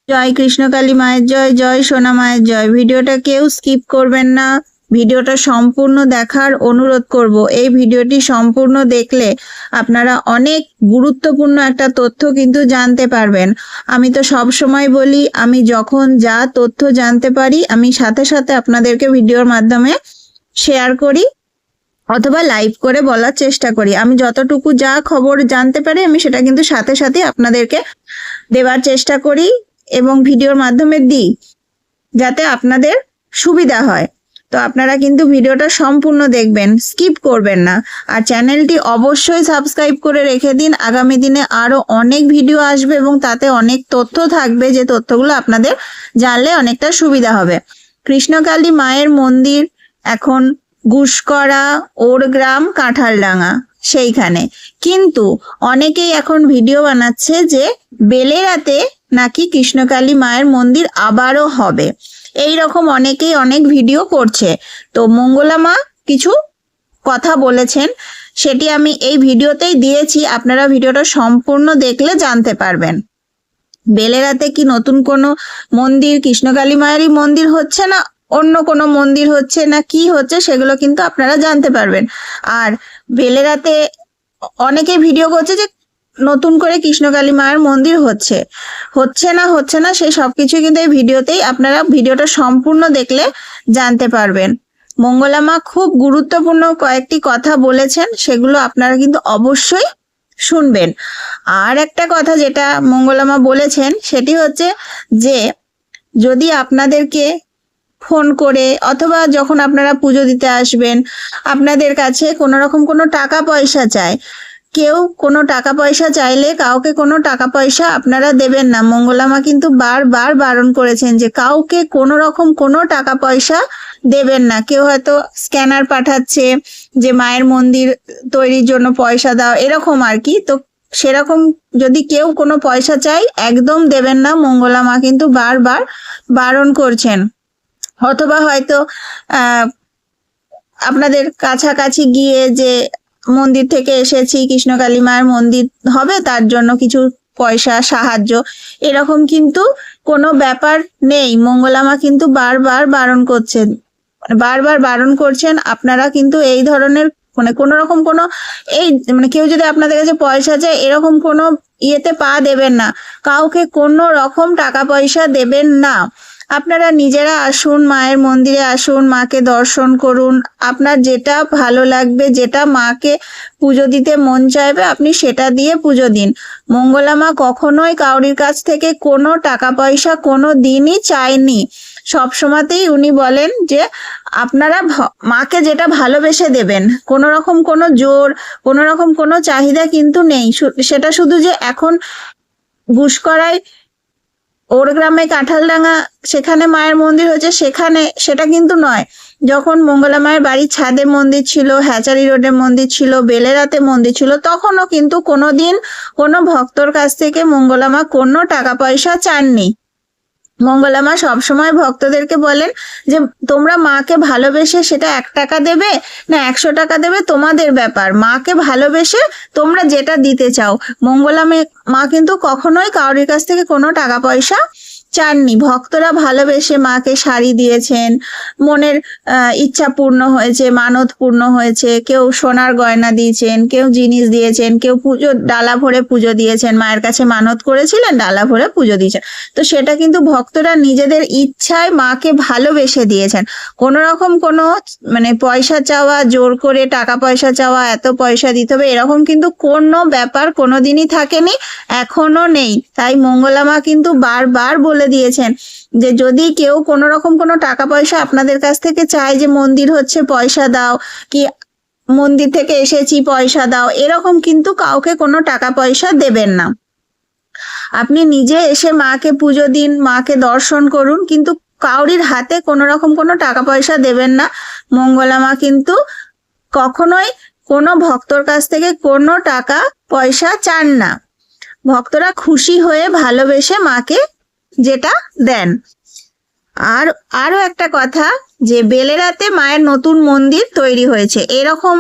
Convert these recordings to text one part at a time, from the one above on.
জয় কৃষ্ণকালী মায়ের জয়, জয় সোনা মায়ের জয়। ভিডিওটা কেউ স্কিপ করবেন না, ভিডিওটা সম্পূর্ণ দেখার অনুরোধ করব। এই ভিডিওটি সম্পূর্ণ দেখলে আপনারা অনেক গুরুত্বপূর্ণ একটা তথ্য কিন্তু জানতে পারবেন। আমি তো সব সময় বলি, আমি যখন যা তথ্য জানতে পারি আমি সাথে সাথে আপনাদেরকে ভিডিওর মাধ্যমে শেয়ার করি অথবা লাইভ করে বলার চেষ্টা করি। আমি যতটুকু যা খবর জানতে পারি আমি সেটা কিন্তু সাথে সাথে আপনাদেরকে দেওয়ার চেষ্টা করি এবং ভিডিওর মাধ্যমে দিই, যাতে আপনাদের সুবিধা হয়। তো আপনারা কিন্তু ভিডিওটা সম্পূর্ণ দেখবেন, স্কিপ করবেন না। আর চ্যানেলটি অবশ্যই সাবস্ক্রাইব করে রেখে দিন। আগামী দিনে আরো অনেক ভিডিও আসবে এবং তাতে অনেক তথ্য থাকবে, যে তথ্যগুলো আপনাদের জানলে অনেকটা সুবিধা হবে। কৃষ্ণকালী মায়ের মন্দির এখন গুসকরা, ওরগ্রাম, কাঁঠালডাঙ্গা সেইখানে। কিন্তু অনেকেই এখন ভিডিও বানাচ্ছে যে বেলেরাতে নাকি কৃষ্ণকালী মায়ের মন্দির আবারও হবে, এই রকম অনেকেই অনেক ভিডিও করছে। তো মঙ্গলা মা কিছু কথা বলেছেন, সেটি আমি এই ভিডিওতেই দিয়েছি, আপনারা ভিডিওটা সম্পূর্ণ দেখলে জানতে পারবেন। বেলেরাতে কি নতুন কোনো মন্দির, কৃষ্ণকালী মায়েরই মন্দির হচ্ছে না অন্য কোনো মন্দির হচ্ছে না কি হচ্ছে, সেগুলো কিন্তু আপনারা জানতে পারবেন। আর বেলেরাতে অনেকে ভিডিও করছে যে নতুন করে কৃষ্ণকালী মায়ের মন্দির হচ্ছে হচ্ছে না সেই সবকিছু কিন্তু এই ভিডিওতেই আপনারা ভিডিওটা সম্পূর্ণ দেখলে জানতে পারবেন। মঙ্গলা মা খুব গুরুত্বপূর্ণ কয়েকটি কথা বলেছেন, সেগুলো আপনারা কিন্তু অবশ্যই শুনবেন। আর একটা কথা যেটা মঙ্গলা মা বলেছেন সেটি হচ্ছে যে যদি আপনাদেরকে ফোন করে অথবা যখন আপনারা পুজো দিতে আসবেন আপনাদের কাছে কোনো রকম কোনো টাকা পয়সা চায়, কেউ কোনো টাকা পয়সা চাইলে কাউকে কোনো টাকা পয়সা আপনারা দেবেন না। মঙ্গলা মা কিন্তু বারবার বারণ করেছেন যে কাউকে কোনো রকম কোনো টাকা পয়সা দেবেন না। কেউ হয়তো স্ক্যানার পাঠাচ্ছে যে মায়ের মন্দির তৈরির জন্য পয়সা দাও, এরকম আর কি। তো সেরকম যদি কেউ কোনো পয়সা চাই একদম দেবেন না, মঙ্গলা মা কিন্তু বারবার বারণ করছেন। অথবা হয়তো আপনাদের কাছাকাছি গিয়ে যে মন্দির থেকে এসেছি, কৃষ্ণকালী মায়ের মন্দির হবে তার জন্য কিছু পয়সা সাহায্য, এরকম কিন্তু কোনো ব্যাপার নেই। মঙ্গলা মা কিন্তু বারবার বারণ করছেন। আপনারা কিন্তু এই ধরনের কোনো রকম কোনো কেউ যদি আপনাদের কাছে পয়সা চায় এরকম কোনো ইয়েতে পা দেবেন না, কাউকে কোনো রকম টাকা পয়সা দেবেন না। আপনারা নিজেরা আসুন, মায়ের মন্দিরে আসুন, মাকে দর্শন করুন, আপনার যেটা ভালো লাগবে, যেটা মাকে পুজো দিতে মন চাইবে আপনি সেটা দিয়ে পুজো দিন। মঙ্গলা মা কখনোই কাউরির কাছ থেকে কোনো টাকা পয়সা কোনো দিনই চায়নি। সব সময়তেই উনি বলেন যে আপনারা মাকে যেটা ভালোবেসে দেবেন, কোনো রকম কোনো জোর, কোনো রকম কোনো চাহিদা কিন্তু নেই। সেটা শুধু যে এখন গুসকরায়, ওরগ্রামে, কাঁঠালডাঙ্গা সেখানে মায়ের মন্দির হয়েছে সেখানে, সেটা কিন্তু নয়। যখন মঙ্গলা মায়ের বাড়ির ছাদে মন্দির ছিল, হ্যাচারি রোডে মন্দির ছিল, বেলেরাতে মন্দির ছিল, তখনও কিন্তু কোনোদিন কোনো ভক্তর কাছ থেকে মঙ্গলা মা কোনো টাকা পয়সা চাননি। মঙ্গলা মা সবসময় ভক্তদেরকে বলেন যে তোমরা মাকে ভালোবেসে সেটা 1 টাকা দেবে না 100 টাকা দেবে তোমাদের ব্যাপার, মাকে ভালোবেসে তোমরা যেটা দিতে চাও। মঙ্গলা মা কিন্তু কখনোই কারোর কাছ থেকে কোনো টাকা পয়সা চাননি। ভক্তরা ভালোবেসে মাকে শাড়ি দিয়েছেন, মনের ইচ্ছা পূর্ণ হয়েছে, মানত পূর্ণ হয়েছে, কেউ সোনার গয়না দিয়েছেন, কেউ জিনিস দিয়েছেন, কেউ পুজো ডালা ভরে পুজো দিয়েছেন, মায়ের কাছে মানত করেছিলেন ডালা ভরে পুজো দিয়েছেন। তো সেটা কিন্তু ভক্তরা নিজেদের ইচ্ছায় মাকে ভালোবেসে দিয়েছেন। কোনো রকম কোনো পয়সা চাওয়া, জোর করে টাকা পয়সা চাওয়া, এত পয়সা দিতে হবে, এরকম কিন্তু কোনো ব্যাপার কোনোদিনই থাকেনি, এখনো নেই। তাই মঙ্গলা মা কিন্তু বারবার বলে দিয়েছেন যে যদি কেউ কোনো রকম কোনো টাকা পয়সা আপনাদের কাছ থেকে চায় যে মন্দির হচ্ছে পয়সা দাও, কি মন্দির থেকে এসেছি পয়সা দাও, এরকম কিন্তু কাউকে কোনো টাকা পয়সা দেবেন না। আপনি নিজে এসে মাকে পুজো দিন, মাকে দর্শন করুন, কিন্তু কাউরির হাতে কোনো রকম কোনো টাকা পয়সা দেবেন না। মঙ্গলা মা কিন্তু কখনোই কোনো ভক্তর কাছ থেকে কোনো টাকা পয়সা চান না। ভক্তরা খুশি হয়ে ভালোবেসে মাকে যেটা দেন। আর আরো একটা কথা, যে বেলেরাতে মায়ের নতুন মন্দির তৈরি হয়েছে, এরকম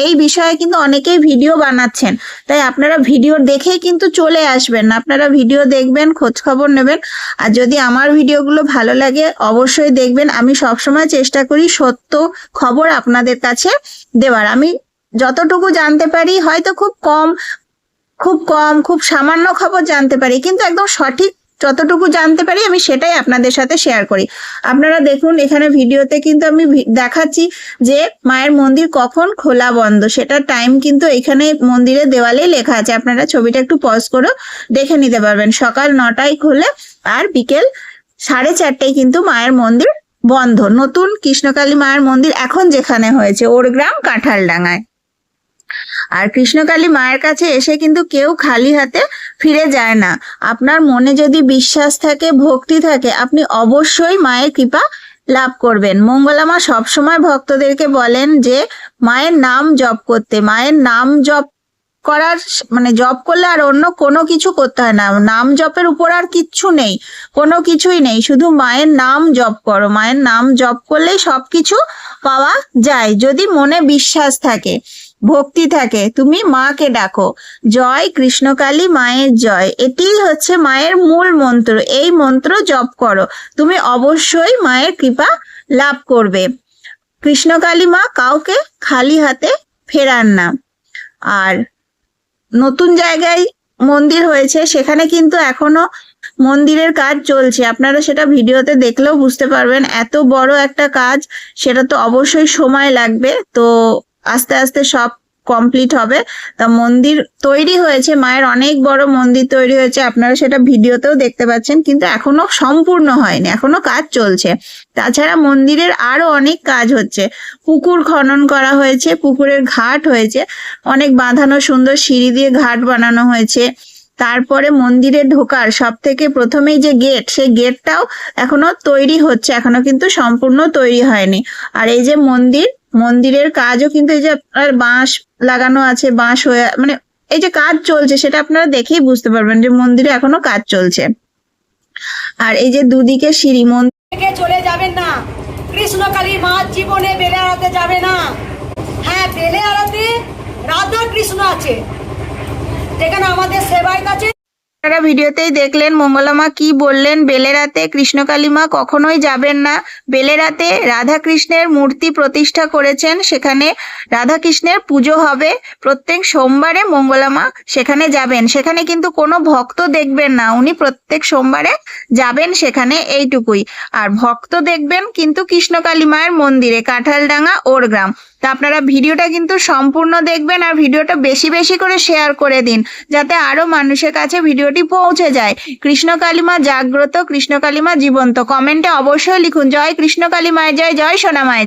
এই বিষয়ে কিন্তু অনেকেই ভিডিও বানাচ্ছেন, তাই আপনারা ভিডিও দেখেই কিন্তু চলে আসবেন না, আপনারা ভিডিও দেখবেন, খোঁজ খবর নেবেন। আর যদি আমার ভিডিওগুলো ভালো লাগে অবশ্যই দেখবেন। আমি সবসময় চেষ্টা করি সত্য খবর আপনাদের কাছে দেওয়ার। আমি যতটুকু জানতে পারি, হয়তো খুব সামান্য খবর জানতে পারি, কিন্তু একদম সঠিক যতটুকু জানতে পারি আমি সেটাই আপনাদের সাথে শেয়ার করি। আপনারা দেখুন এখানে ভিডিওতে কিন্তু আমি দেখাচ্ছি যে মায়ের মন্দির কখন খোলা বন্ধ, সেটার টাইম কিন্তু এখানে মন্দিরের দেওয়ালে লেখা আছে। আপনারা ছবিটা একটু পজ করে দেখে নিতে পারবেন। সকাল 9টায় খোলে আর বিকেল 4:30টায় কিন্তু মায়ের মন্দির বন্ধ। নতুন কৃষ্ণকালী মায়ের মন্দির এখন যেখানে হয়েছে ওরগ্রাম কাঁঠালডাঙ্গায়। আর কৃষ্ণকালী মায়ের কাছে এসে কিন্তু কেউ খালি হাতে ফিরে যায় না। আপনার মনে যদি বিশ্বাস থাকে, ভক্তি থাকে, আপনি অবশ্যই মায়ের কৃপা লাভ করবেন। মঙ্গলা মা সবসময় ভক্তদেরকে বলেন যে মায়ের নাম জপ করতে। মায়ের নাম জপ করার মানে জপ করলে আর অন্য কোনো কিছু করতে হয় না। নাম জপের উপর আর কিচ্ছু নেই, কোনো কিছুই নেই, শুধু মায়ের নাম জপ করো। মায়ের নাম জপ করলেই সবকিছু পাওয়া যায়, যদি মনে বিশ্বাস থাকে, ভক্তি থাকে। তুমি মাকে ডাকো, জয় কৃষ্ণকালী মায়ের জয়, এটিই হচ্ছে মায়ের মূল মন্ত্র। এই মন্ত্র জপ করো, তুমি অবশ্যই মায়ের কৃপা লাভ করবে। কৃষ্ণকালী মা কাউকে খালি হাতে ফেরান না। আর নতুন জায়গায় মন্দির হয়েছে, সেখানে কিন্তু এখনো মন্দিরের কাজ চলছে। আপনারা সেটা ভিডিওতে দেখলেও বুঝতে পারবেন। এত বড় একটা কাজ, সেটা তো অবশ্যই সময় লাগবে, তো আস্তে আস্তে সব কমপ্লিট হবে। তা মন্দির তৈরি হয়েছে, মায়ের অনেক বড় মন্দির তৈরি হয়েছে, আপনারা সেটা ভিডিওতেও দেখতে পাচ্ছেন, কিন্তু এখনো সম্পূর্ণ হয়নি, এখনো কাজ চলছে। তাছাড়া মন্দিরের আরো অনেক কাজ হচ্ছে। পুকুর খনন করা হয়েছে, পুকুরের ঘাট হয়েছে, অনেক বাঁধানো সুন্দর সিঁড়ি দিয়ে ঘাট বানানো হয়েছে। তারপরে মন্দিরে ঢোকার সব থেকে প্রথমেই যে গেট, সেই গেটটাও এখনো তৈরি হচ্ছে, এখনো কিন্তু সম্পূর্ণ তৈরি হয়নি। আর এই যে মন্দিরের কাজও কিন্তু এই যে আপনার বাঁশ লাগানো আছে, বাঁশ হয়ে মানে এই যে কাজ চলছে, সেটা আপনারা দেখেই বুঝতে পারবেন যে মন্দিরে এখনো কাজ চলছে। আর এই যে দুদিকে সিঁড়ি, মন্দির থেকে চলে যাবেন না। কৃষ্ণকালী মা জীবনে বেলে আড়াতে যাবে না। হ্যাঁ, বেলে আড়াতে রাধা কৃষ্ণ আছে, যেখানে আমাদের সেবায় কাছে। আপনারা ভিডিওতেই দেখলেন মঙ্গলা মা কি বললেন। বেলেরাতে কৃষ্ণকালী মা কখনোই যাবেন না। বেলেরাতে রাধা কৃষ্ণের মূর্তি প্রতিষ্ঠা করেছেন, সেখানে রাধা কৃষ্ণের পুজো হবে। প্রত্যেক সোমবারে মঙ্গলা মা সেখানে যাবেন। সেখানে কিন্তু কোনো ভক্ত দেখবেন না, উনি প্রত্যেক সোমবারে যাবেন সেখানে, এইটুকুই। আর ভক্ত দেখবেন কিন্তু কৃষ্ণকালী মায়ের মন্দিরে, কাঁঠালডাঙ্গা ওরগ্রাম। তা আপনারা ভিডিওটা কিন্তু সম্পূর্ণ দেখবেন, আর ভিডিওটা বেশি বেশি করে শেয়ার করে দিন, যাতে আরো মানুষের কাছে ভিডিওটি পৌঁছে যায়। কৃষ্ণকালী মা জাগ্রত, কৃষ্ণকালী মা জীবন্ত। কমেন্টে অবশ্যই লিখুন জয় কৃষ্ণকালী মায়ের জয়, জয় সোনা মায়ের।